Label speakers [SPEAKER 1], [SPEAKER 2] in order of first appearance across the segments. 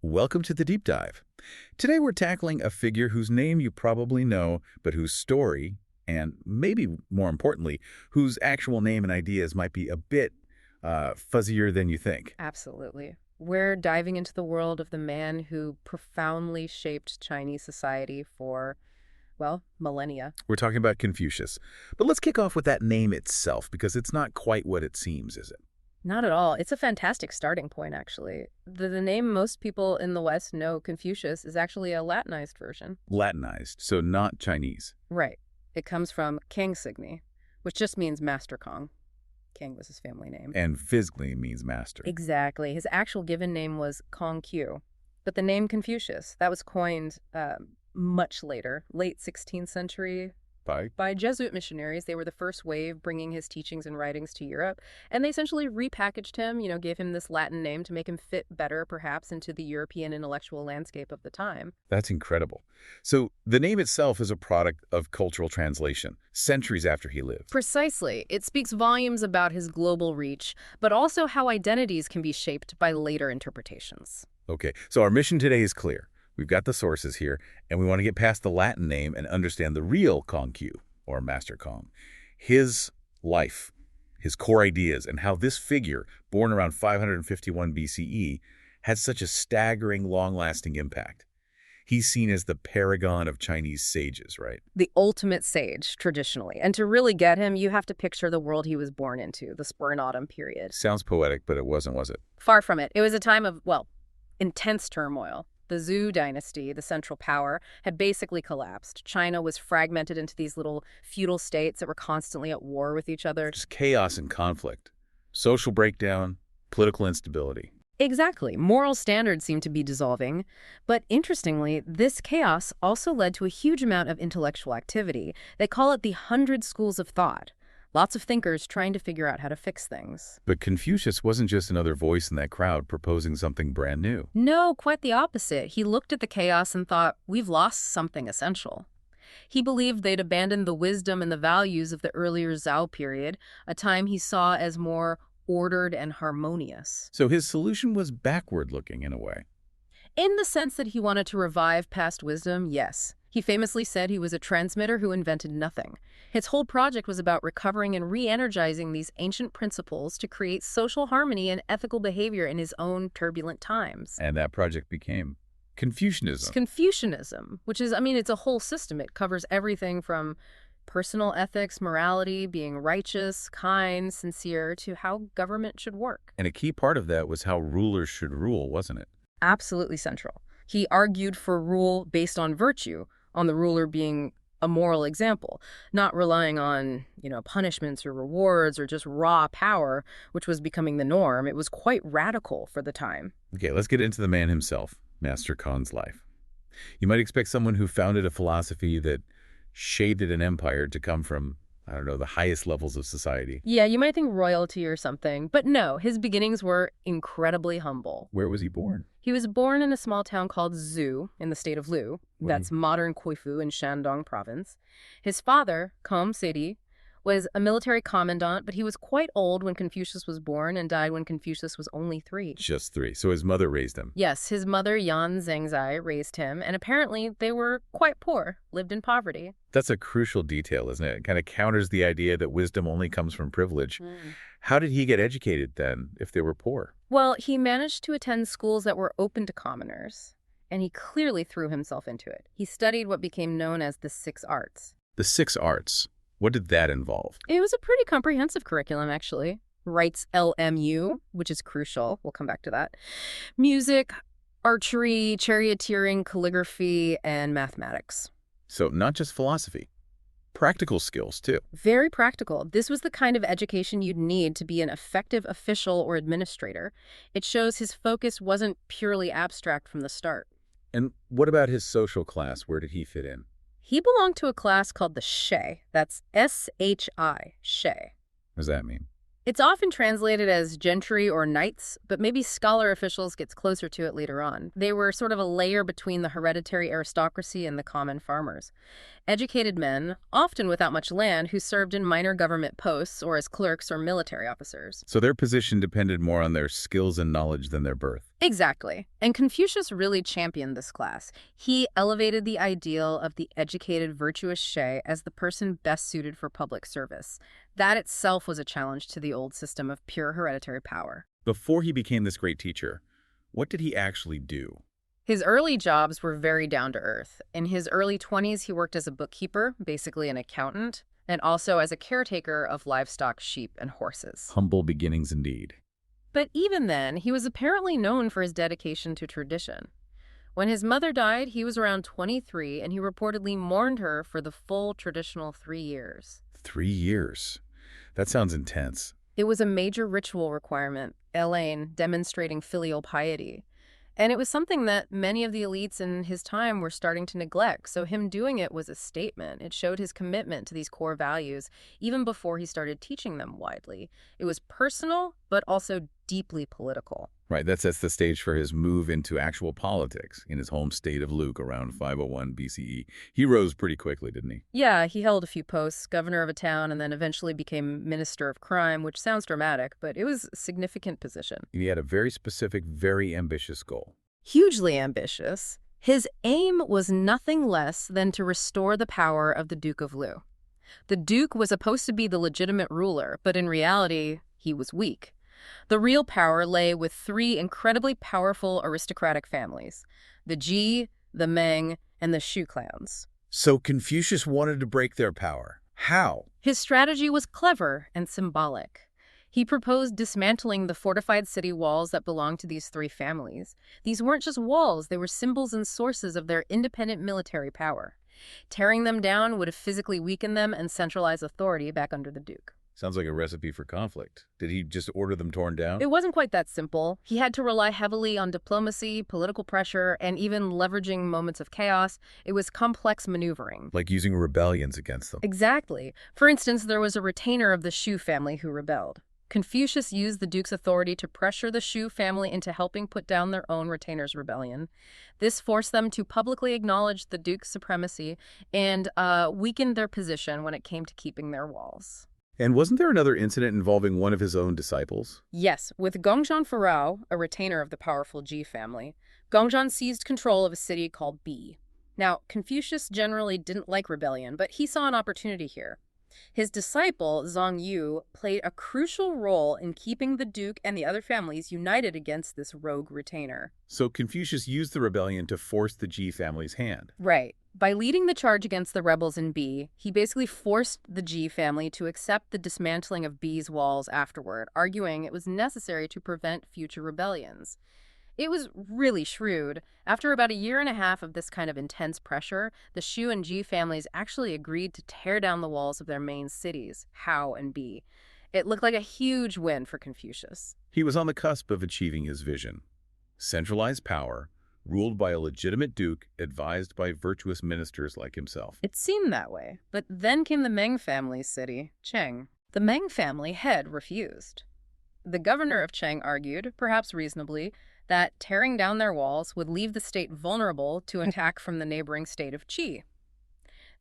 [SPEAKER 1] Welcome to the Deep Dive. Today we're tackling a figure whose name you probably know, but whose story, and maybe more importantly, whose actual name and ideas might be a bit fuzzier than you think.
[SPEAKER 2] Absolutely. We're diving into the world of the man who profoundly shaped Chinese society for, well, millennia.
[SPEAKER 1] We're talking about Confucius. But let's kick off with that name itself, because it's not quite what it seems, is it?
[SPEAKER 2] Not at all. It's a fantastic starting point, actually. The name most people in the West know, Confucius, is actually a Latinized version.
[SPEAKER 1] Latinized, so not Chinese.
[SPEAKER 2] Right. It comes from Kang Signy, which just means Master Kong. Kang was his family name.
[SPEAKER 1] And physically means master.
[SPEAKER 2] Exactly. His actual given name was Kong Q. But the name Confucius, that was coined much later, late 16th century, by Jesuit missionaries. They were the first wave bringing his teachings and writings to Europe. And they essentially repackaged him, gave him this Latin name to make him fit better, perhaps, into the European intellectual landscape of the time.
[SPEAKER 1] That's incredible. So the name itself is a product of cultural translation, centuries after he lived.
[SPEAKER 2] Precisely. It speaks volumes about his global reach, but also how identities can be shaped by later interpretations.
[SPEAKER 1] Okay, so our mission today is clear. We've got the sources here, and we want to get past the Latin name and understand the real Kong Q, or Master Kong. His life, his core ideas, and how this figure, born around 551 BCE, had such a staggering, long-lasting impact. He's seen as the paragon of Chinese sages, right?
[SPEAKER 2] The ultimate sage, traditionally. And to really get him, you have to picture the world he was born into, the Spur and Autumn period.
[SPEAKER 1] Sounds poetic, but it wasn't, was it?
[SPEAKER 2] Far from it. It was a time of, well, intense turmoil. The Zhou dynasty, the central power, had basically collapsed. China was fragmented into these little feudal states that were constantly at war with each other.
[SPEAKER 1] Just chaos and conflict. Social breakdown, political instability.
[SPEAKER 2] Exactly. Moral standards seemed to be dissolving. But interestingly, this chaos also led to a huge amount of intellectual activity. They call it the 100 schools of thought. Lots of thinkers trying to figure out how to fix things.
[SPEAKER 1] But Confucius wasn't just another voice in that crowd proposing something brand new.
[SPEAKER 2] No, quite the opposite. He looked at the chaos and thought, we've lost something essential. He believed they'd abandoned the wisdom and the values of the earlier Zhou period, a time he saw as more ordered and harmonious.
[SPEAKER 1] So his solution was backward-looking in a way.
[SPEAKER 2] In the sense that he wanted to revive past wisdom, yes. He famously said he was a transmitter who invented nothing. His whole project was about recovering and re-energizing these ancient principles to create social harmony and ethical behavior in his own turbulent times.
[SPEAKER 1] And that project became Confucianism.
[SPEAKER 2] It's Confucianism, which is, it's a whole system. It covers everything from personal ethics, morality, being righteous, kind, sincere, to how government should work.
[SPEAKER 1] And a key part of that was how rulers should rule, wasn't it?
[SPEAKER 2] Absolutely central. He argued for rule based on virtue, on the ruler being a moral example, not relying on, punishments or rewards or just raw power, which was becoming the norm. It was quite radical for the time.
[SPEAKER 1] Okay, let's get into the man himself, Master Kong's life. You might expect someone who founded a philosophy that shaded an empire to come from, the highest levels of society.
[SPEAKER 2] Yeah, you might think royalty or something, but no, his beginnings were incredibly humble.
[SPEAKER 1] Where was he born?
[SPEAKER 2] He was born in a small town called Zhou in the state of Lu. That's modern Quifu in Shandong province. His father, Kom Sidi, was a military commandant, but he was quite old when Confucius was born and died when Confucius was only 3.
[SPEAKER 1] Just 3. So his mother raised him.
[SPEAKER 2] Yes, his mother, Yan Zhengzai, raised him, and apparently they were quite poor, lived in poverty.
[SPEAKER 1] That's a crucial detail, isn't it? It kind of counters the idea that wisdom only comes from privilege. How did he get educated then, if they were poor?
[SPEAKER 2] Well, he managed to attend schools that were open to commoners, and he clearly threw himself into it. He studied what became known as the 6 arts.
[SPEAKER 1] The 6 arts. What did that involve?
[SPEAKER 2] It was a pretty comprehensive curriculum, actually. Writes LMU, which is crucial. We'll come back to that. Music, archery, charioteering, calligraphy, and mathematics.
[SPEAKER 1] So not just philosophy. Practical skills, too.
[SPEAKER 2] Very practical. This was the kind of education you'd need to be an effective official or administrator. It shows his focus wasn't purely abstract from the start.
[SPEAKER 1] And what about his social class? Where did he fit in?
[SPEAKER 2] He belonged to a class called the Shi. That's S-H-I, Shi.
[SPEAKER 1] What does that mean?
[SPEAKER 2] It's often translated as gentry or knights, but maybe scholar officials gets closer to it later on. They were sort of a layer between the hereditary aristocracy and the common farmers. Educated men, often without much land, who served in minor government posts or as clerks or military officers.
[SPEAKER 1] So their position depended more on their skills and knowledge than their birth.
[SPEAKER 2] Exactly. And Confucius really championed this class. He elevated the ideal of the educated, virtuous she as the person best suited for public service. That itself was a challenge to the old system of pure hereditary power.
[SPEAKER 1] Before he became this great teacher, what did he actually do?
[SPEAKER 2] His early jobs were very down to earth. In his early 20s, he worked as a bookkeeper, basically an accountant, and also as a caretaker of livestock, sheep, and horses.
[SPEAKER 1] Humble beginnings indeed.
[SPEAKER 2] But even then, he was apparently known for his dedication to tradition. When his mother died, he was around 23, and he reportedly mourned her for the full traditional 3 years.
[SPEAKER 1] 3 years. That sounds intense.
[SPEAKER 2] It was a major ritual requirement, Elaine demonstrating filial piety. And it was something that many of the elites in his time were starting to neglect, so him doing it was a statement. It showed his commitment to these core values, even before he started teaching them widely. It was personal, but also deeply political.
[SPEAKER 1] Right, that sets the stage for his move into actual politics in his home state of Luke around 501 BCE. He rose pretty quickly, didn't he?
[SPEAKER 2] Yeah, he held a few posts, governor of a town, and then eventually became minister of crime, which sounds dramatic, but it was a significant position.
[SPEAKER 1] He had a very specific, very ambitious goal.
[SPEAKER 2] Hugely ambitious. His aim was nothing less than to restore the power of the Duke of Lu. The Duke was supposed to be the legitimate ruler, but in reality, he was weak. The real power lay with 3 incredibly powerful aristocratic families, the Ji, the Meng, and the Shu clans.
[SPEAKER 1] So Confucius wanted to break their power. How?
[SPEAKER 2] His strategy was clever and symbolic. He proposed dismantling the fortified city walls that belonged to these 3 families. These weren't just walls, they were symbols and sources of their independent military power. Tearing them down would have physically weakened them and centralized authority back under the Duke.
[SPEAKER 1] Sounds like a recipe for conflict. Did he just order them torn down?
[SPEAKER 2] It wasn't quite that simple. He had to rely heavily on diplomacy, political pressure, and even leveraging moments of chaos. It was complex maneuvering.
[SPEAKER 1] Like using rebellions against them.
[SPEAKER 2] Exactly. For instance, there was a retainer of the Shu family who rebelled. Confucius used the Duke's authority to pressure the Shu family into helping put down their own retainer's rebellion. This forced them to publicly acknowledge the Duke's supremacy and weakened their position when it came to keeping their walls.
[SPEAKER 1] And wasn't there another incident involving one of his own disciples?
[SPEAKER 2] Yes, with Gongzhan Farao, a retainer of the powerful Ji family, Gongzhan seized control of a city called Bi. Now, Confucius generally didn't like rebellion, but he saw an opportunity here. His disciple, Zhang Yu, played a crucial role in keeping the Duke and the other families united against this rogue retainer.
[SPEAKER 1] So Confucius used the rebellion to force the Ji family's hand.
[SPEAKER 2] Right. By leading the charge against the rebels in Bi, he basically forced the Ji family to accept the dismantling of Bi's walls afterward, arguing it was necessary to prevent future rebellions. It was really shrewd. After about 1.5 years of this kind of intense pressure, the Shu and Ji families actually agreed to tear down the walls of their main cities, Hao and Bi. It looked like a huge win for Confucius.
[SPEAKER 1] He was on the cusp of achieving his vision. Centralized power, ruled by a legitimate duke, advised by virtuous ministers like himself.
[SPEAKER 2] It seemed that way. But then came the Meng family's city, Cheng. The Meng family had refused. The governor of Cheng argued, perhaps reasonably, that tearing down their walls would leave the state vulnerable to attack from the neighboring state of Qi.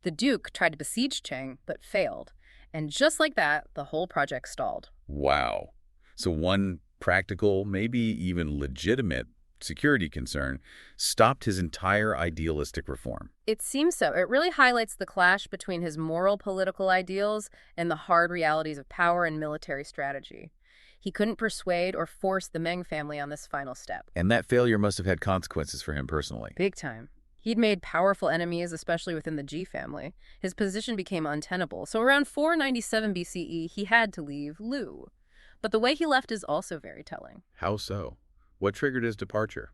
[SPEAKER 2] The Duke tried to besiege Cheng, but failed. And just like that, the whole project stalled.
[SPEAKER 1] Wow. So one practical, maybe even legitimate security concern stopped his entire idealistic reform.
[SPEAKER 2] It seems so. It really highlights the clash between his moral political ideals and the hard realities of power and military strategy. He couldn't persuade or force the Meng family on this final step.
[SPEAKER 1] And that failure must have had consequences for him personally.
[SPEAKER 2] Big time. He'd made powerful enemies, especially within the Ji family. His position became untenable, so around 497 BCE, he had to leave Lu. But the way he left is also very telling.
[SPEAKER 1] How so? What triggered his departure?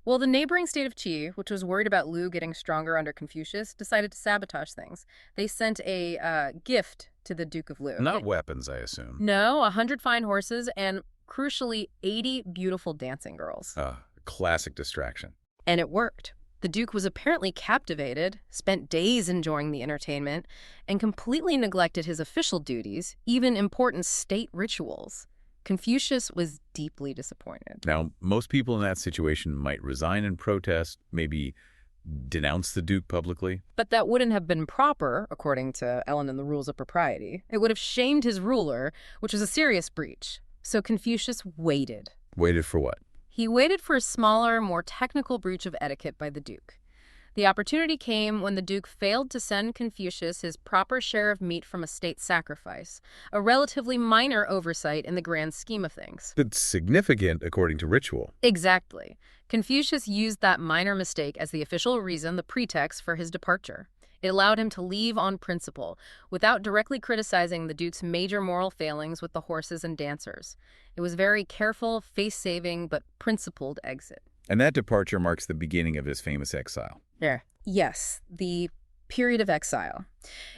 [SPEAKER 2] Well, the neighboring state of Qi, which was worried about Lu getting stronger under Confucius, decided to sabotage things. They sent a gift to the Duke of Lu.
[SPEAKER 1] Not weapons, I assume.
[SPEAKER 2] No, 100 fine horses and, crucially, 80 beautiful dancing girls.
[SPEAKER 1] Classic distraction.
[SPEAKER 2] And it worked. The Duke was apparently captivated, spent days enjoying the entertainment, and completely neglected his official duties, even important state rituals. Confucius was deeply disappointed.
[SPEAKER 1] Now, most people in that situation might resign in protest, maybe denounce the Duke publicly.
[SPEAKER 2] But that wouldn't have been proper, according to Ellen and the Rules of Propriety. It would have shamed his ruler, which was a serious breach. So Confucius waited.
[SPEAKER 1] Waited for what?
[SPEAKER 2] He waited for a smaller, more technical breach of etiquette by the Duke. The opportunity came when the Duke failed to send Confucius his proper share of meat from a state sacrifice, a relatively minor oversight in the grand scheme of things.
[SPEAKER 1] But significant according to ritual.
[SPEAKER 2] Exactly. Confucius used that minor mistake as the official reason, the pretext for his departure. It allowed him to leave on principle, without directly criticizing the Duke's major moral failings with the horses and dancers. It was a very careful, face-saving, but principled exit.
[SPEAKER 1] And that departure marks the beginning of his famous exile.
[SPEAKER 2] Yeah. Yes, the period of exile.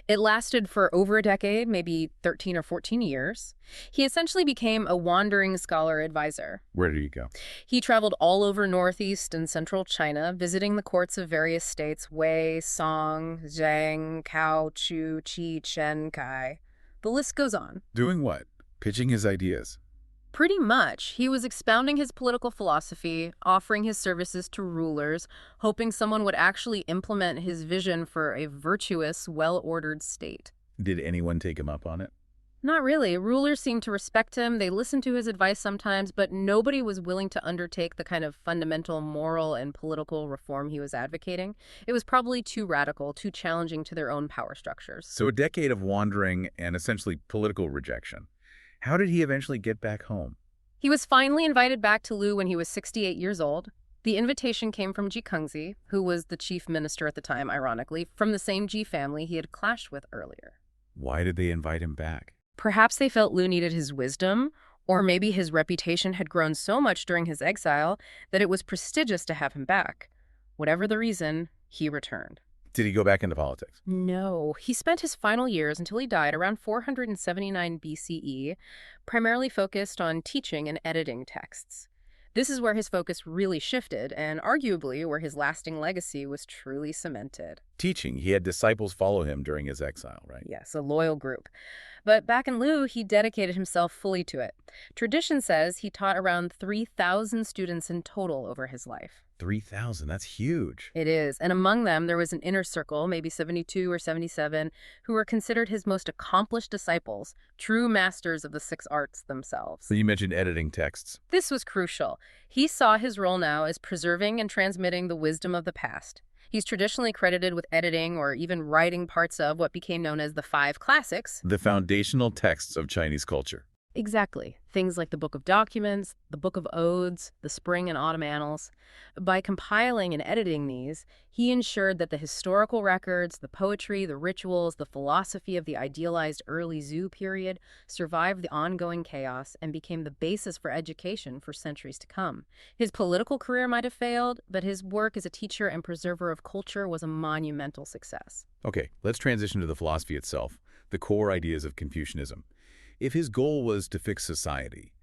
[SPEAKER 2] It lasted for over a decade, maybe 13 or 14 years. He essentially became a wandering scholar advisor.
[SPEAKER 1] Where did he go?
[SPEAKER 2] He traveled all over northeast and central China, visiting the courts of various states: Wei, Song, Zhang, Cao, Chu, Qi, Chen, Kai. The list goes on.
[SPEAKER 1] Doing what? Pitching his ideas.
[SPEAKER 2] Pretty much. He was expounding his political philosophy, offering his services to rulers, hoping someone would actually implement his vision for a virtuous, well-ordered state.
[SPEAKER 1] Did anyone take him up on it?
[SPEAKER 2] Not really. Rulers seemed to respect him. They listened to his advice sometimes, but nobody was willing to undertake the kind of fundamental moral and political reform he was advocating. It was probably too radical, too challenging to their own power structures.
[SPEAKER 1] So a decade of wandering and essentially political rejection. How did he eventually get back home?
[SPEAKER 2] He was finally invited back to Lu when he was 68 years old. The invitation came from Ji Kengzi, who was the chief minister at the time, ironically, from the same Ji family he had clashed with earlier.
[SPEAKER 1] Why did they invite him back?
[SPEAKER 2] Perhaps they felt Lu needed his wisdom, or maybe his reputation had grown so much during his exile that it was prestigious to have him back. Whatever the reason, he returned.
[SPEAKER 1] Did he go back into politics?
[SPEAKER 2] No. He spent his final years until he died around 479 BCE, primarily focused on teaching and editing texts. This is where his focus really shifted, and arguably where his lasting legacy was truly cemented.
[SPEAKER 1] Teaching. He had disciples follow him during his exile, right?
[SPEAKER 2] Yes, a loyal group. But back in Lu, he dedicated himself fully to it. Tradition says he taught around 3,000 students in total over his life.
[SPEAKER 1] 3,000, that's huge.
[SPEAKER 2] It is, and among them there was an inner circle, maybe 72 or 77, who were considered his most accomplished disciples, true masters of the 6 arts themselves.
[SPEAKER 1] So you mentioned editing texts.
[SPEAKER 2] This was crucial. He saw his role now as preserving and transmitting the wisdom of the past. He's traditionally credited with editing or even writing parts of what became known as the 5 classics.
[SPEAKER 1] The foundational texts of Chinese culture.
[SPEAKER 2] Exactly. Things like the Book of Documents, the Book of Odes, the Spring and Autumn Annals. By compiling and editing these, he ensured that the historical records, the poetry, the rituals, the philosophy of the idealized early Zhou period survived the ongoing chaos and became the basis for education for centuries to come. His political career might have failed, but his work as a teacher and preserver of culture was a monumental success.
[SPEAKER 1] Okay, let's transition to the philosophy itself, the core ideas of Confucianism. If his goal was to fix society,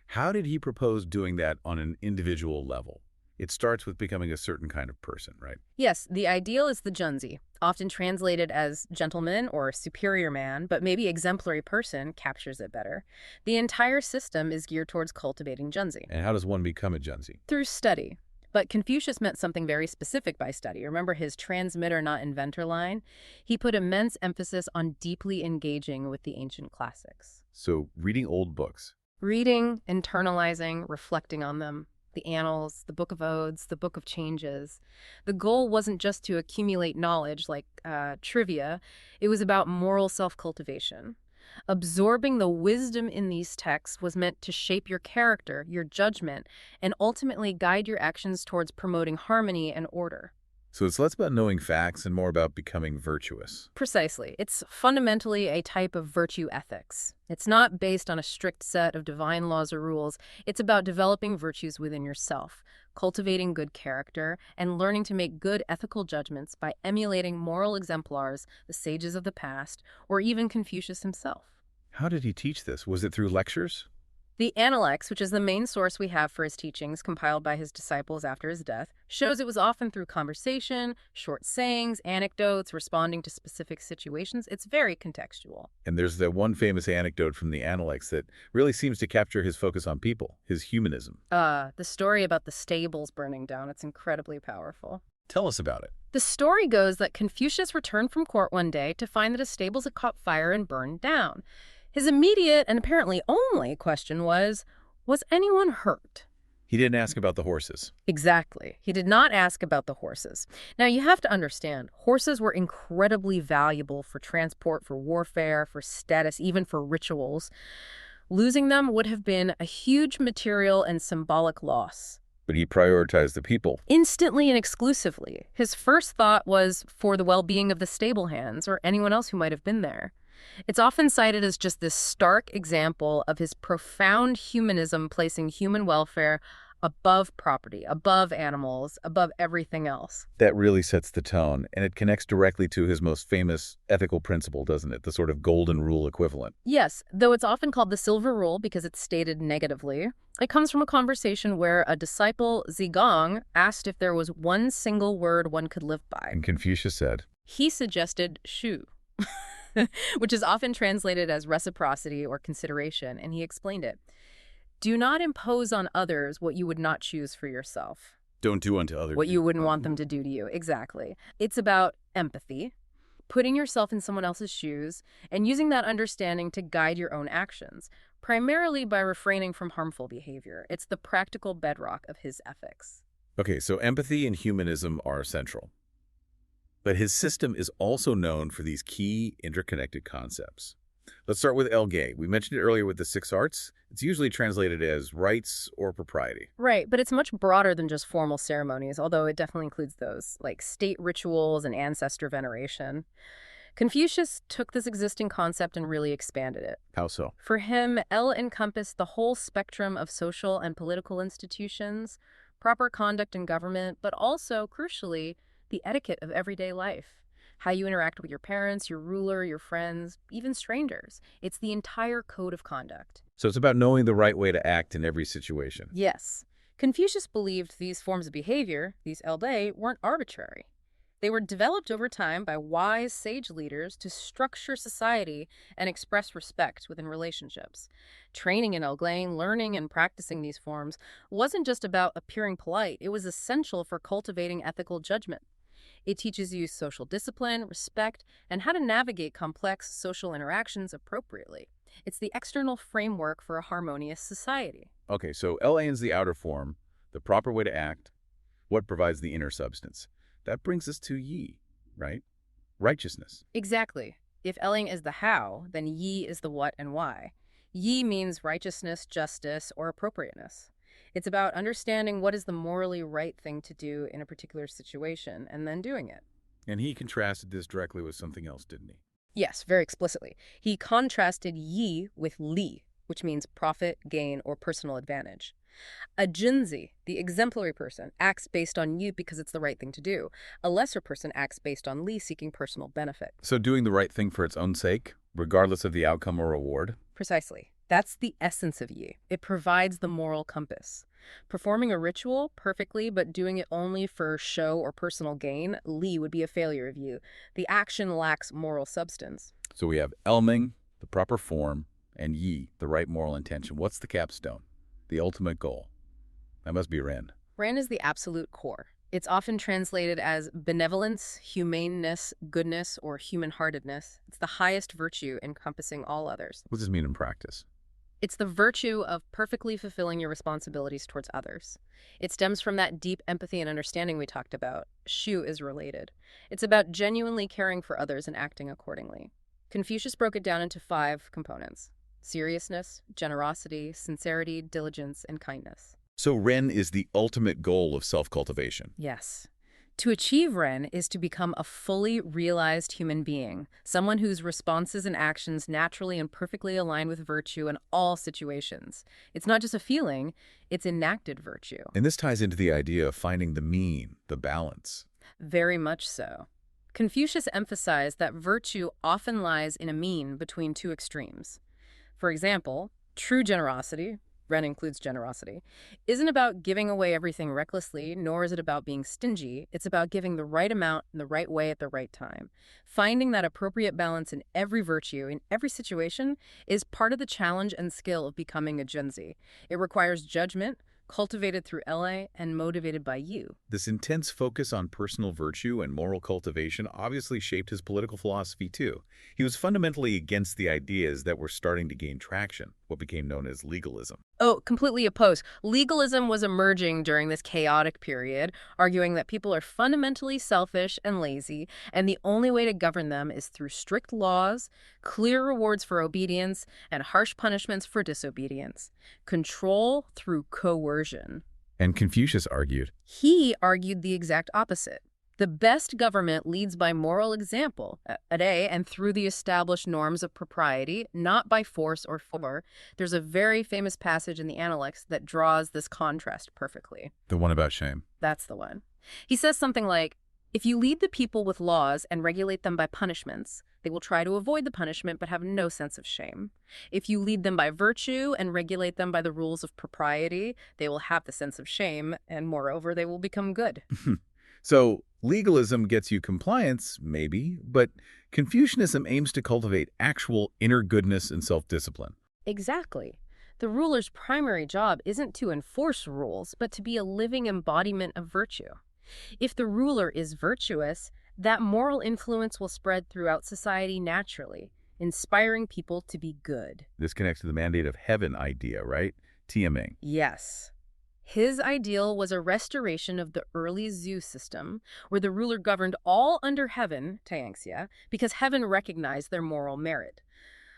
[SPEAKER 1] how did he propose doing that on an individual level? It starts with becoming a certain kind of person, right?
[SPEAKER 2] Yes, the ideal is the junzi, often translated as gentleman or superior man, but maybe exemplary person captures it better. The entire system is geared towards cultivating junzi.
[SPEAKER 1] And how does one become a junzi?
[SPEAKER 2] Through study. But Confucius meant something very specific by study. Remember his transmitter, not inventor line? He put immense emphasis on deeply engaging with the ancient classics.
[SPEAKER 1] So reading old books.
[SPEAKER 2] Reading, internalizing, reflecting on them. The Annals, the Book of Odes, the Book of Changes. The goal wasn't just to accumulate knowledge like trivia. It was about moral self-cultivation. Absorbing the wisdom in these texts was meant to shape your character, your judgment, and ultimately guide your actions towards promoting harmony and order.
[SPEAKER 1] So it's less about knowing facts and more about becoming virtuous.
[SPEAKER 2] Precisely. It's fundamentally a type of virtue ethics. It's not based on a strict set of divine laws or rules. It's about developing virtues within yourself, cultivating good character, and learning to make good ethical judgments by emulating moral exemplars, the sages of the past, or even Confucius himself.
[SPEAKER 1] How did he teach this? Was it through lectures?
[SPEAKER 2] The Analects, which is the main source we have for his teachings compiled by his disciples after his death, shows it was often through conversation, short sayings, anecdotes, responding to specific situations. It's very contextual.
[SPEAKER 1] And there's that one famous anecdote from the Analects that really seems to capture his focus on people, his humanism.
[SPEAKER 2] The story about the stables burning down, it's incredibly powerful.
[SPEAKER 1] Tell us about it.
[SPEAKER 2] The story goes that Confucius returned from court one day to find that his stables had caught fire and burned down. His immediate and apparently only question was anyone hurt?
[SPEAKER 1] He didn't ask about the horses.
[SPEAKER 2] Exactly. He did not ask about the horses. Now, you have to understand, horses were incredibly valuable for transport, for warfare, for status, even for rituals. Losing them would have been a huge material and symbolic loss.
[SPEAKER 1] But he prioritized the people.
[SPEAKER 2] Instantly and exclusively. His first thought was for the well-being of the stable hands or anyone else who might have been there. It's often cited as just this stark example of his profound humanism, placing human welfare above property, above animals, above everything else.
[SPEAKER 1] That really sets the tone, and it connects directly to his most famous ethical principle, doesn't it? The sort of golden rule equivalent.
[SPEAKER 2] Yes, though it's often called the silver rule because it's stated negatively. It comes from a conversation where a disciple, Zigong, asked if there was one single word one could live by.
[SPEAKER 1] And Confucius said,
[SPEAKER 2] He suggested shu, which is often translated as reciprocity or consideration, and he explained it. Do not impose on others what you would not choose for yourself.
[SPEAKER 1] Don't do unto others
[SPEAKER 2] what you wouldn't want them to do to you. Exactly. It's about empathy, putting yourself in someone else's shoes, and using that understanding to guide your own actions, primarily by refraining from harmful behavior. It's the practical bedrock of his ethics.
[SPEAKER 1] Okay, so empathy and humanism are central. But his system is also known for these key interconnected concepts. Let's start with Elgay. We mentioned it earlier with the 6 arts. It's usually translated as rights or propriety.
[SPEAKER 2] Right, but it's much broader than just formal ceremonies, although it definitely includes those, like state rituals and ancestor veneration. Confucius took this existing concept and really expanded it.
[SPEAKER 1] How so?
[SPEAKER 2] For him, El encompassed the whole spectrum of social and political institutions, proper conduct in government, but also, crucially, the etiquette of everyday life. How you interact with your parents, your ruler, your friends, even strangers. It's the entire code of conduct.
[SPEAKER 1] So it's about knowing the right way to act in every situation.
[SPEAKER 2] Yes. Confucius believed these forms of behavior, these eldae, weren't arbitrary. They were developed over time by wise sage leaders to structure society and express respect within relationships. Training in eldae, learning and practicing these forms, wasn't just about appearing polite. It was essential for cultivating ethical judgment. It teaches you social discipline, respect, and how to navigate complex social interactions appropriately. It's the external framework for a harmonious society.
[SPEAKER 1] Okay, so LA is the outer form, the proper way to act, what provides the inner substance. That brings us to Yi, right? Righteousness.
[SPEAKER 2] Exactly. If Elling is the how, then Yi is the what and why. Yi means righteousness, justice, or appropriateness. It's about understanding what is the morally right thing to do in a particular situation and then doing it.
[SPEAKER 1] And he contrasted this directly with something else, didn't he?
[SPEAKER 2] Yes, very explicitly. He contrasted Yi with Li, which means profit, gain, or personal advantage. A junzi, the exemplary person, acts based on Yi because it's the right thing to do. A lesser person acts based on Li, seeking personal benefit.
[SPEAKER 1] So doing the right thing for its own sake, regardless of the outcome or reward?
[SPEAKER 2] Precisely. That's the essence of Yi. It provides the moral compass. Performing a ritual perfectly, but doing it only for show or personal gain, Li would be a failure of Yi. The action lacks moral substance.
[SPEAKER 1] So we have Elming, the proper form, and Yi, the right moral intention. What's the capstone? The ultimate goal? That must be Ren.
[SPEAKER 2] Ren is the absolute core. It's often translated as benevolence, humaneness, goodness, or human-heartedness. It's the highest virtue encompassing all others.
[SPEAKER 1] What does this mean in practice?
[SPEAKER 2] It's the virtue of perfectly fulfilling your responsibilities towards others. It stems from that deep empathy and understanding we talked about. Shu is related. It's about genuinely caring for others and acting accordingly. Confucius broke it down into 5 components: seriousness, generosity, sincerity, diligence, and kindness.
[SPEAKER 1] So Ren is the ultimate goal of self-cultivation.
[SPEAKER 2] Yes. To achieve Ren is to become a fully realized human being, someone whose responses and actions naturally and perfectly align with virtue in all situations. It's not just a feeling, it's enacted virtue.
[SPEAKER 1] And this ties into the idea of finding the mean, the balance.
[SPEAKER 2] Very much so. Confucius emphasized that virtue often lies in a mean between 2 extremes. For example, true generosity, Ren includes generosity, isn't about giving away everything recklessly, nor is it about being stingy. It's about giving the right amount in the right way at the right time. Finding that appropriate balance in every virtue, in every situation, is part of the challenge and skill of becoming a Gen Z. It requires judgment, cultivated through LA and motivated by you.
[SPEAKER 1] This intense focus on personal virtue and moral cultivation obviously shaped his political philosophy too. He was fundamentally against the ideas that were starting to gain traction, what became known as legalism.
[SPEAKER 2] Oh, completely opposed. Legalism was emerging during this chaotic period, arguing that people are fundamentally selfish and lazy, and the only way to govern them is through strict laws, clear rewards for obedience, and harsh punishments for disobedience. Control through coercion.
[SPEAKER 1] And Confucius argued,
[SPEAKER 2] He argued the exact opposite. The best government leads by moral example, and through the established norms of propriety, not by force or fear. There's a very famous passage in the Analects that draws this contrast perfectly.
[SPEAKER 1] the one about shame.
[SPEAKER 2] That's the one. He says something like, if you lead the people with laws and regulate them by punishments, they will try to avoid the punishment but have no sense of shame. If you lead them by virtue and regulate them by the rules of propriety, they will have the sense of shame, and moreover, they will become good.
[SPEAKER 1] So legalism gets you compliance, maybe, but Confucianism aims to cultivate actual inner goodness and self-discipline.
[SPEAKER 2] Exactly. The ruler's primary job isn't to enforce rules, but to be a living embodiment of virtue. If the ruler is virtuous, that moral influence will spread throughout society naturally, inspiring people to be good.
[SPEAKER 1] This connects to the mandate of heaven idea, right? TMing.
[SPEAKER 2] Yes. His ideal was a restoration of the early Zhu system, where the ruler governed all under heaven, Taixia, because heaven recognized their moral merit.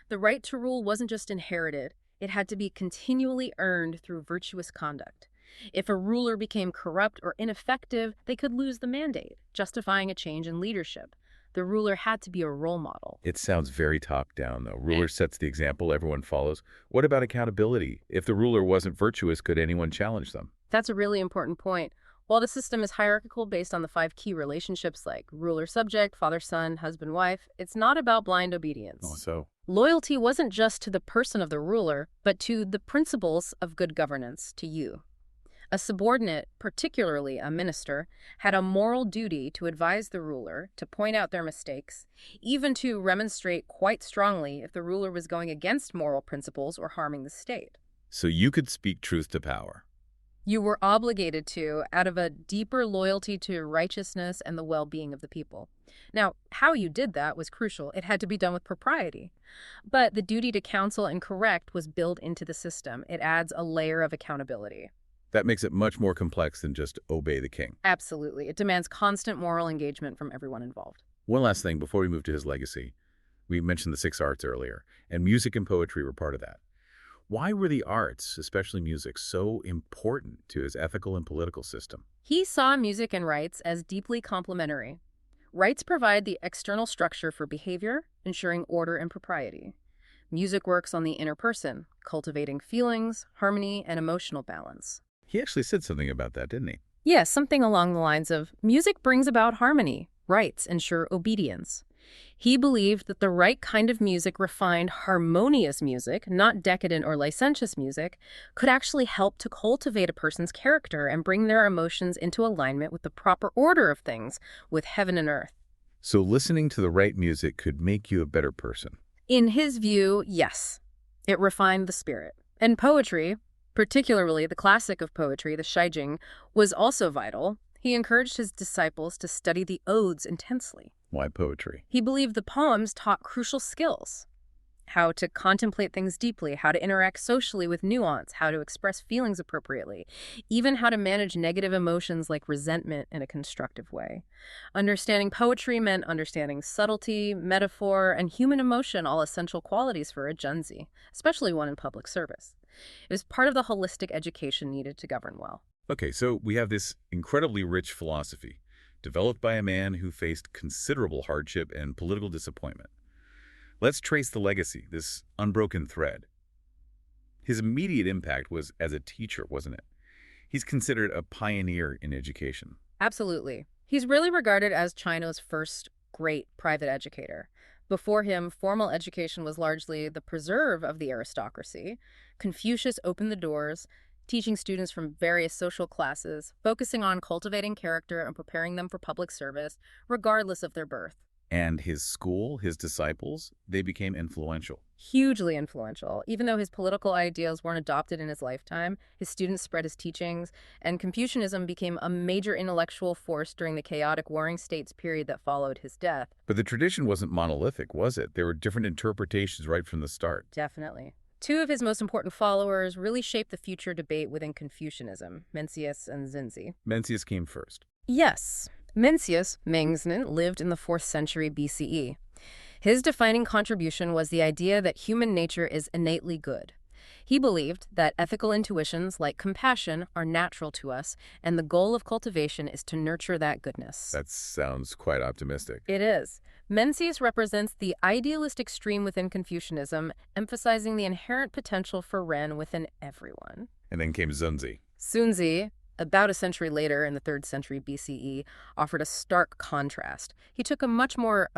[SPEAKER 2] The right to rule wasn't just inherited, it had to be continually earned through virtuous conduct. If a ruler became corrupt or ineffective, they could lose the mandate, justifying a change in leadership. The ruler had to be a role model.
[SPEAKER 1] It sounds very top-down, though. Ruler sets the example, everyone follows. What about accountability? If the ruler wasn't virtuous, could anyone challenge them?
[SPEAKER 2] That's a really important point. While the system is hierarchical based on the 5 key relationships like ruler-subject, father-son, husband-wife, it's not about blind obedience.
[SPEAKER 1] Oh, so?
[SPEAKER 2] Loyalty wasn't just to the person of the ruler, but to the principles of good governance, to you. A subordinate, particularly a minister, had a moral duty to advise the ruler, to point out their mistakes, even to remonstrate quite strongly if the ruler was going against moral principles or harming the state.
[SPEAKER 1] So you could speak truth to power.
[SPEAKER 2] You were obligated to, out of a deeper loyalty to righteousness and the well-being of the people. Now, how you did that was crucial. It had to be done with propriety. But the duty to counsel and correct was built into the system. It adds a layer of accountability.
[SPEAKER 1] That makes it much more complex than just obey the king.
[SPEAKER 2] Absolutely. It demands constant moral engagement from everyone involved.
[SPEAKER 1] One last thing before we move to his legacy. We mentioned the 6 arts earlier, and music and poetry were part of that. Why were the arts, especially music, so important to his ethical and political system?
[SPEAKER 2] He saw music and rites as deeply complementary. Rites provide the external structure for behavior, ensuring order and propriety. Music works on the inner person, cultivating feelings, harmony, and emotional balance.
[SPEAKER 1] He actually said something about that, didn't he?
[SPEAKER 2] Yes, something along the lines of, music brings about harmony, rites ensure obedience. He believed that the right kind of music, refined, harmonious music, not decadent or licentious music, could actually help to cultivate a person's character and bring their emotions into alignment with the proper order of things, with heaven and earth.
[SPEAKER 1] So listening to the right music could make you a better person.
[SPEAKER 2] In his view, yes. It refined the spirit. And poetry, particularly the classic of poetry, the Shaijing, was also vital. He encouraged his disciples to study the odes intensely.
[SPEAKER 1] Why poetry?
[SPEAKER 2] He believed the poems taught crucial skills. How to contemplate things deeply, how to interact socially with nuance, how to express feelings appropriately, even how to manage negative emotions like resentment in a constructive way. Understanding poetry meant understanding subtlety, metaphor, and human emotion, all essential qualities for a Gen Z, especially one in public service. It was part of the holistic education needed to govern well.
[SPEAKER 1] Okay, so we have this incredibly rich philosophy, developed by a man who faced considerable hardship and political disappointment. Let's trace the legacy, this unbroken thread. His immediate impact was as a teacher, wasn't it? He's considered a pioneer in education.
[SPEAKER 2] Absolutely. He's really regarded as China's first great private educator. Before him, formal education was largely the preserve of the aristocracy. Confucius opened the doors, teaching students from various social classes, focusing on cultivating character and preparing them for public service, regardless of their birth.
[SPEAKER 1] And his school, his disciples, they became influential.
[SPEAKER 2] Hugely influential. Even though his political ideals weren't adopted in his lifetime, his students spread his teachings, and Confucianism became a major intellectual force during the chaotic Warring States period that followed his death.
[SPEAKER 1] But the tradition wasn't monolithic, was it? There were different interpretations right from the start.
[SPEAKER 2] Definitely. Two of his most important followers really shaped the future debate within Confucianism, Mencius and Xunzi.
[SPEAKER 1] Mencius came first.
[SPEAKER 2] Yes. Mencius, Mengznen, lived in the 4th century BCE. His defining contribution was the idea that human nature is innately good. He believed that ethical intuitions like compassion are natural to us, and the goal of cultivation is to nurture that goodness.
[SPEAKER 1] That sounds quite optimistic.
[SPEAKER 2] It is. Mencius represents the idealist extreme within Confucianism, emphasizing the inherent potential for Ren within everyone.
[SPEAKER 1] And then came Xunzi.
[SPEAKER 2] Xunzi, about a century later in the 3rd century BCE, offered a stark contrast. He took a much more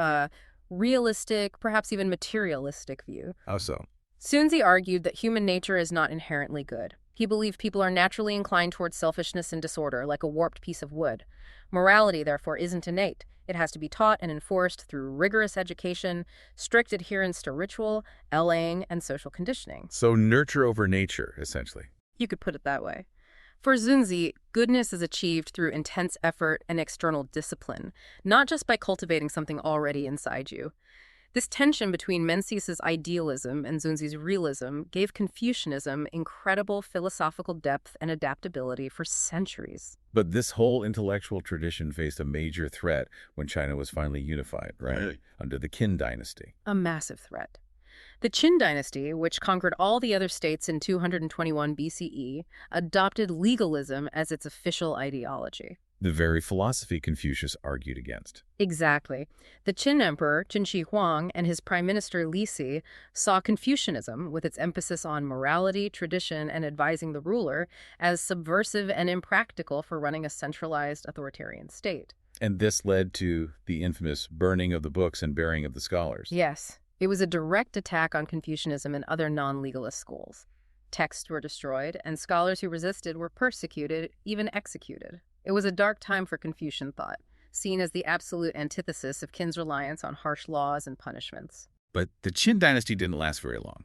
[SPEAKER 2] realistic, perhaps even materialistic view.
[SPEAKER 1] How so?
[SPEAKER 2] Xunzi argued that human nature is not inherently good. He believed people are naturally inclined towards selfishness and disorder, like a warped piece of wood. Morality, therefore, isn't innate. It has to be taught and enforced through rigorous education, strict adherence to ritual, LAing, and social conditioning.
[SPEAKER 1] So nurture over nature, essentially.
[SPEAKER 2] You could put it that way. For Xunzi, goodness is achieved through intense effort and external discipline, not just by cultivating something already inside you. This tension between Mencius's idealism and Xunzi's realism gave Confucianism incredible philosophical depth and adaptability for centuries.
[SPEAKER 1] But this whole intellectual tradition faced a major threat when China was finally unified, right? Under the Qin dynasty.
[SPEAKER 2] A massive threat. The Qin dynasty, which conquered all the other states in 221 BCE, adopted legalism as its official ideology.
[SPEAKER 1] The very philosophy Confucius argued against.
[SPEAKER 2] Exactly. The Qin emperor, Qin Shi Huang, and his prime minister, Li Si, saw Confucianism, with its emphasis on morality, tradition, and advising the ruler, as subversive and impractical for running a centralized authoritarian state.
[SPEAKER 1] And this led to the infamous burning of the books and burying of the scholars.
[SPEAKER 2] Yes. It was a direct attack on Confucianism and other non-legalist schools. Texts were destroyed, and scholars who resisted were persecuted, even executed. It was a dark time for Confucian thought, seen as the absolute antithesis of Qin's reliance on harsh laws and punishments.
[SPEAKER 1] But the Qin dynasty didn't last very long.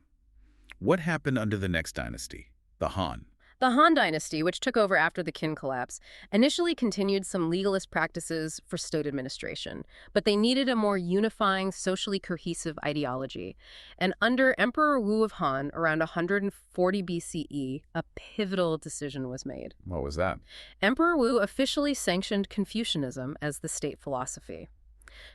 [SPEAKER 1] What happened under the next dynasty, the Han?
[SPEAKER 2] The Han dynasty, which took over after the Qin collapse, initially continued some legalist practices for state administration, but they needed a more unifying, socially cohesive ideology. And under Emperor Wu of Han, around 140 BCE, a pivotal decision was made.
[SPEAKER 1] What was that?
[SPEAKER 2] Emperor Wu officially sanctioned Confucianism as the state philosophy.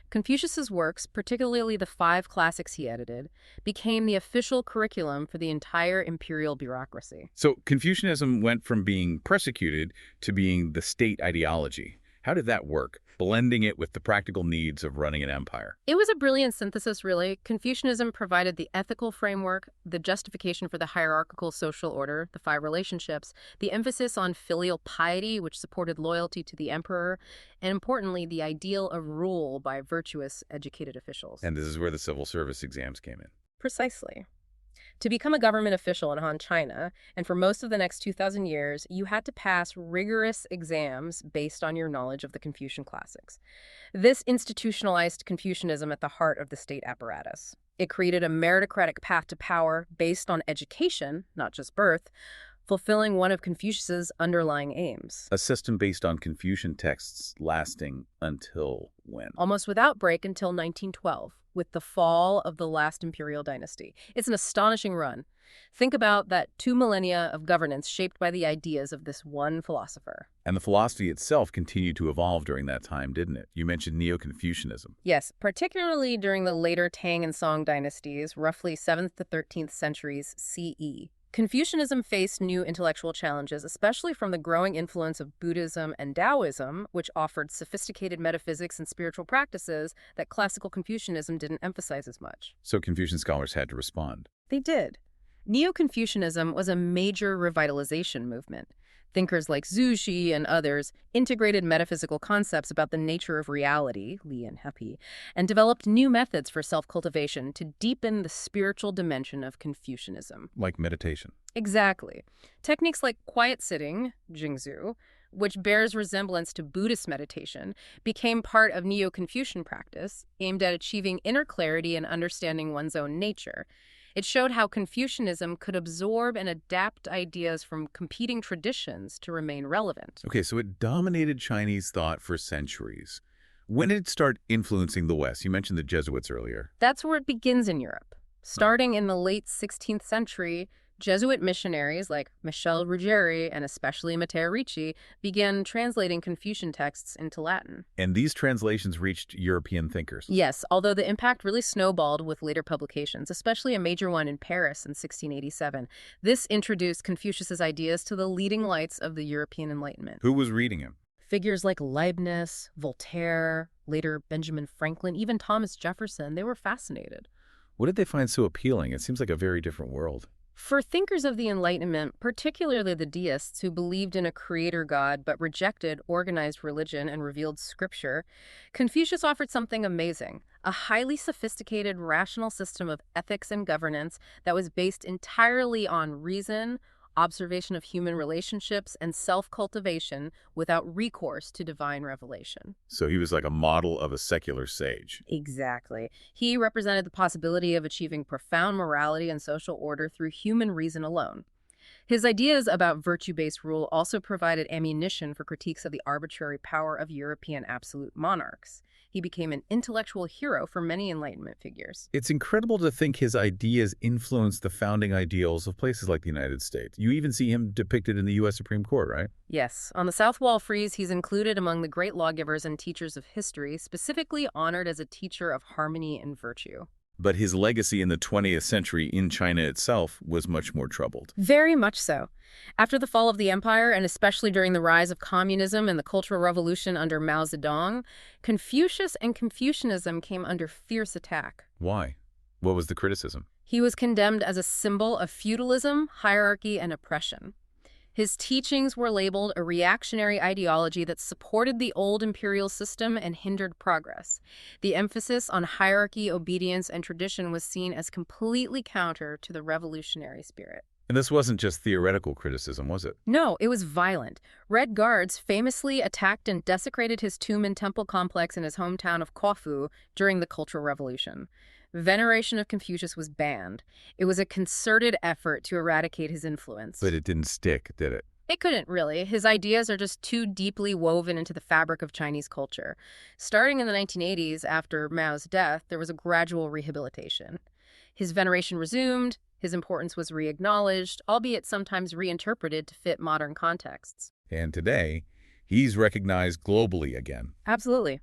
[SPEAKER 2] Confucius's works, particularly the 5 classics he edited, became the official curriculum for the entire imperial bureaucracy.
[SPEAKER 1] So Confucianism went from being persecuted to being the state ideology. How did that work, blending it with the practical needs of running an empire?
[SPEAKER 2] It was a brilliant synthesis, really. Confucianism provided the ethical framework, the justification for the hierarchical social order, the 5 relationships, the emphasis on filial piety, which supported loyalty to the emperor, and importantly, the ideal of rule by virtuous, educated officials.
[SPEAKER 1] And this is where the civil service exams came in.
[SPEAKER 2] Precisely. To become a government official in Han China, and for most of the next 2,000 years, you had to pass rigorous exams based on your knowledge of the Confucian classics. This institutionalized Confucianism at the heart of the state apparatus. It created a meritocratic path to power based on education, not just birth, fulfilling one of Confucius's underlying aims.
[SPEAKER 1] A system based on Confucian texts lasting until when?
[SPEAKER 2] Almost without break until 1912. With the fall of the last imperial dynasty. It's an astonishing run. Think about that 2 millennia of governance shaped by the ideas of this one philosopher.
[SPEAKER 1] And the philosophy itself continued to evolve during that time, didn't it? You mentioned Neo-Confucianism.
[SPEAKER 2] Yes, particularly during the later Tang and Song dynasties, roughly 7th to 13th centuries CE. Confucianism faced new intellectual challenges, especially from the growing influence of Buddhism and Taoism, which offered sophisticated metaphysics and spiritual practices that classical Confucianism didn't emphasize as much.
[SPEAKER 1] So Confucian scholars had to respond.
[SPEAKER 2] They did. Neo-Confucianism was a major revitalization movement. Thinkers like Zhu Xi and others integrated metaphysical concepts about the nature of reality, Li and Hepi, and developed new methods for self-cultivation to deepen the spiritual dimension of Confucianism.
[SPEAKER 1] Like meditation.
[SPEAKER 2] Exactly. Techniques like quiet sitting, Jingzhu, which bears resemblance to Buddhist meditation, became part of Neo-Confucian practice, aimed at achieving inner clarity and understanding one's own nature. It showed how Confucianism could absorb and adapt ideas from competing traditions to remain relevant.
[SPEAKER 1] Okay, so it dominated Chinese thought for centuries. When did it start influencing the West? You mentioned the Jesuits earlier.
[SPEAKER 2] That's where it begins in Europe. Starting in the late 16th century, Jesuit missionaries like Michel Ruggieri and especially Matteo Ricci began translating Confucian texts into Latin.
[SPEAKER 1] And these translations reached European thinkers.
[SPEAKER 2] Yes, although the impact really snowballed with later publications, especially a major one in Paris in 1687. This introduced Confucius's ideas to the leading lights of the European Enlightenment.
[SPEAKER 1] Who was reading him?
[SPEAKER 2] Figures like Leibniz, Voltaire, later Benjamin Franklin, even Thomas Jefferson, they were fascinated.
[SPEAKER 1] What did they find so appealing? It seems like a very different world.
[SPEAKER 2] For thinkers of the Enlightenment, particularly the deists who believed in a creator god but rejected organized religion and revealed scripture, Confucius offered something amazing, a highly sophisticated rational system of ethics and governance that was based entirely on reason, observation of human relationships, and self-cultivation without recourse to divine revelation.
[SPEAKER 1] So he was like a model of a secular sage.
[SPEAKER 2] Exactly. He represented the possibility of achieving profound morality and social order through human reason alone. His ideas about virtue-based rule also provided ammunition for critiques of the arbitrary power of European absolute monarchs. He became an intellectual hero for many Enlightenment figures.
[SPEAKER 1] It's incredible to think his ideas influenced the founding ideals of places like the United States. You even see him depicted in the U.S. Supreme Court, right?
[SPEAKER 2] Yes. On the South Wall frieze, he's included among the great lawgivers and teachers of history, specifically honored as a teacher of harmony and virtue.
[SPEAKER 1] But his legacy in the 20th century in China itself was much more troubled.
[SPEAKER 2] Very much so. After the fall of the empire, and especially during the rise of communism and the Cultural Revolution under Mao Zedong, Confucius and Confucianism came under fierce attack.
[SPEAKER 1] Why? What was the criticism?
[SPEAKER 2] He was condemned as a symbol of feudalism, hierarchy, and oppression. His teachings were labeled a reactionary ideology that supported the old imperial system and hindered progress. The emphasis on hierarchy, obedience, and tradition was seen as completely counter to the revolutionary spirit.
[SPEAKER 1] And this wasn't just theoretical criticism, was it?
[SPEAKER 2] No, it was violent. Red Guards famously attacked and desecrated his tomb and temple complex in his hometown of Corfu during the Cultural Revolution. Veneration of Confucius was banned. It was a concerted effort to eradicate his influence.
[SPEAKER 1] But it didn't stick, did it?
[SPEAKER 2] It couldn't really. His ideas are just too deeply woven into the fabric of Chinese culture. Starting in the 1980s, after Mao's death, there was a gradual rehabilitation. His veneration resumed, his importance was re-acknowledged, albeit sometimes reinterpreted to fit modern contexts.
[SPEAKER 1] And today, he's recognized globally again.
[SPEAKER 2] Absolutely.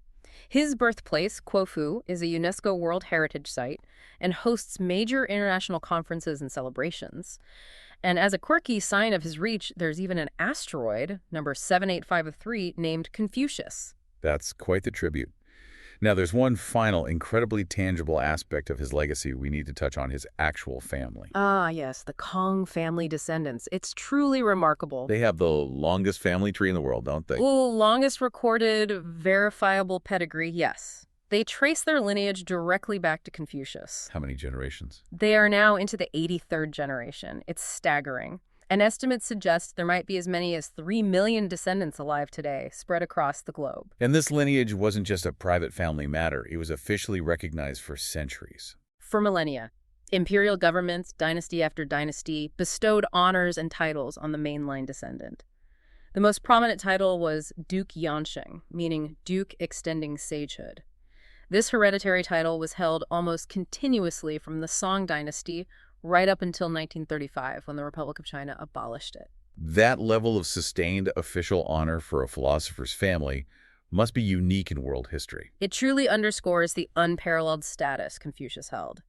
[SPEAKER 2] His birthplace, Corfu, is a UNESCO World Heritage Site and hosts major international conferences and celebrations. And as a quirky sign of his reach, there's even an asteroid, number 78503, named Confucius.
[SPEAKER 1] That's quite the tribute. Now, there's one final, incredibly tangible aspect of his legacy we need to touch on: his actual family.
[SPEAKER 2] Ah, yes, the Kong family descendants. It's truly remarkable.
[SPEAKER 1] They have the longest family tree in the world, don't they?
[SPEAKER 2] Well, longest recorded, verifiable pedigree, yes. They trace their lineage directly back to Confucius.
[SPEAKER 1] How many generations?
[SPEAKER 2] They are now into the 83rd generation. It's staggering. And estimates suggest there might be as many as 3 million descendants alive today, spread across the globe.
[SPEAKER 1] And this lineage wasn't just a private family matter. It was officially recognized for centuries.
[SPEAKER 2] For millennia, imperial governments, dynasty after dynasty, bestowed honors and titles on the mainline descendant. The most prominent title was Duke Yansheng, meaning Duke extending sagehood. This hereditary title was held almost continuously from the Song dynasty right up until 1935, when the Republic of China abolished it.
[SPEAKER 1] That level of sustained official honor for a philosopher's family must be unique in world history.
[SPEAKER 2] It truly underscores the unparalleled status Confucius held.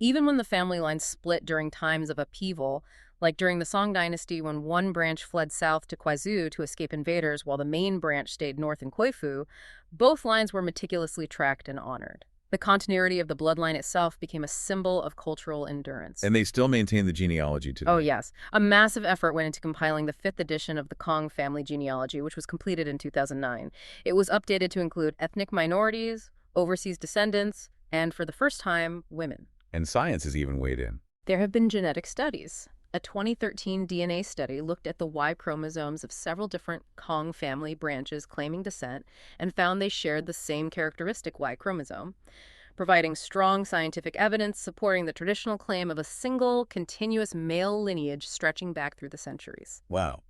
[SPEAKER 2] Even when the family line split during times of upheaval, like during the Song dynasty when one branch fled south to Guizhou to escape invaders while the main branch stayed north in Corfu, both lines were meticulously tracked and honored. The continuity of the bloodline itself became a symbol of cultural endurance.
[SPEAKER 1] And they still maintain the genealogy today.
[SPEAKER 2] Oh, yes. A massive effort went into compiling the 5th edition of the Kong family genealogy, which was completed in 2009. It was updated to include ethnic minorities, overseas descendants, and for the first time, women.
[SPEAKER 1] And science has even weighed in.
[SPEAKER 2] There have been genetic studies. A 2013 DNA study looked at the Y chromosomes of several different Kong family branches claiming descent and found they shared the same characteristic Y chromosome, providing strong scientific evidence supporting the traditional claim of a single, continuous male lineage stretching back through the centuries.
[SPEAKER 1] Wow.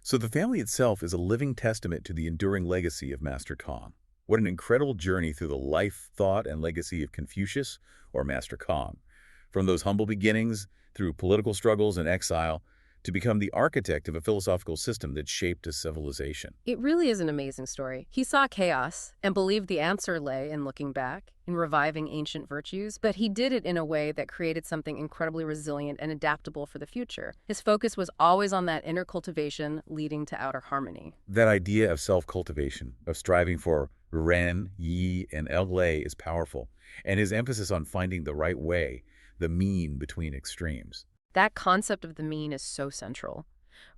[SPEAKER 1] So the family itself is a living testament to the enduring legacy of Master Kong. What an incredible journey through the life, thought, and legacy of Confucius, or Master Kong. From those humble beginnings, through political struggles and exile, to become the architect of a philosophical system that shaped a civilization.
[SPEAKER 2] It really is an amazing story. He saw chaos and believed the answer lay in looking back, in reviving ancient virtues, but he did it in a way that created something incredibly resilient and adaptable for the future. His focus was always on that inner cultivation leading to outer harmony.
[SPEAKER 1] That idea of self-cultivation, of striving for Ren, Yi, and La is powerful, and his emphasis on finding the right way, the mean between extremes.
[SPEAKER 2] That concept of the mean is so central.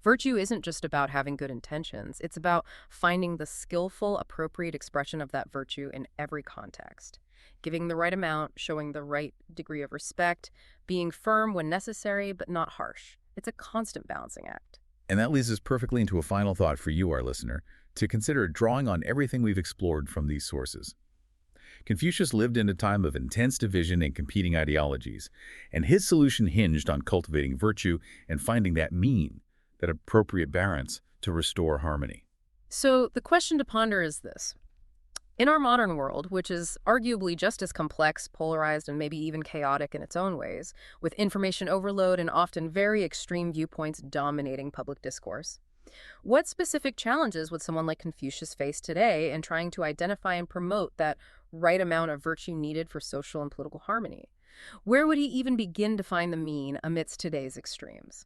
[SPEAKER 2] Virtue isn't just about having good intentions. It's about finding the skillful, appropriate expression of that virtue in every context. Giving the right amount, showing the right degree of respect, being firm when necessary, but not harsh. It's a constant balancing act.
[SPEAKER 1] And that leads us perfectly into a final thought for you, our listener, to consider drawing on everything we've explored from these sources. Confucius lived in a time of intense division and competing ideologies, and his solution hinged on cultivating virtue and finding that mean, that appropriate balance to restore harmony.
[SPEAKER 2] So the question to ponder is this. In our modern world, which is arguably just as complex, polarized, and maybe even chaotic in its own ways, with information overload and often very extreme viewpoints dominating public discourse, what specific challenges would someone like Confucius face today in trying to identify and promote that right amount of virtue needed for social and political harmony? Where would he even begin to find the mean amidst today's extremes?